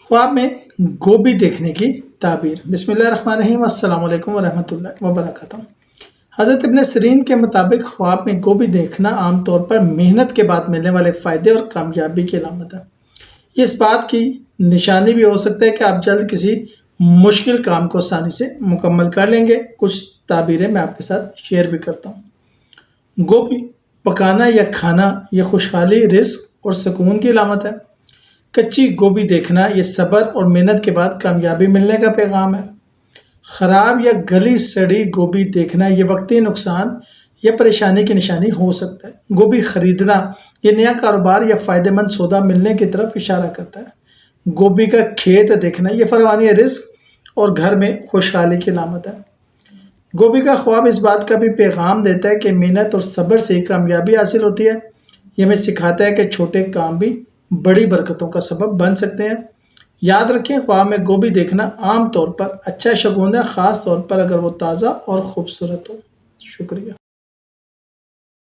ख्वाब में गोभी देखने की ताबीर। बिस्मिल्लाहिर्रहमानिर्रहीम। अस्सलाम वालेकुम वरहमतुल्लाहि वबरकातुहू। हज़रत इब्न सिरीन के मुताबिक ख्वाब में गोभी देखना आमतौर पर मेहनत के बाद मिलने वाले फ़ायदे और कामयाबी की अलामत है। ये इस बात की निशानी भी हो सकता है कि आप जल्द किसी मुश्किल काम को आसानी से मुकम्मल कर लेंगे। कुछ ताबीरें मैं आपके साथ शेयर भी करता हूँ। गोभी पकाना या खाना यह खुशहाली, रिस्क और सुकून की अलामत है। कच्ची गोभी देखना ये सब्र और मेहनत के बाद कामयाबी मिलने का पैगाम है। ख़राब या गली सड़ी गोभी देखना ये वक्ती नुकसान या परेशानी की निशानी हो सकता है। गोभी खरीदना ये नया कारोबार या फ़ायदेमंद सौदा मिलने की तरफ इशारा करता है। गोभी का खेत देखना ये फरवानी रिस्क और घर में खुशहाली की अलामत है। गोभी का ख्वाब इस बात का भी पैगाम देता है कि मेहनत और सब्र से कामयाबी हासिल होती है। ये हमें सिखाता है कि छोटे काम भी बड़ी बरकतों का सबब बन सकते हैं। याद रखें, ख्वाब में गोभी देखना आम तौर पर अच्छा शगुन है, ख़ास तौर पर अगर वो ताज़ा और ख़ूबसूरत हो। शुक्रिया।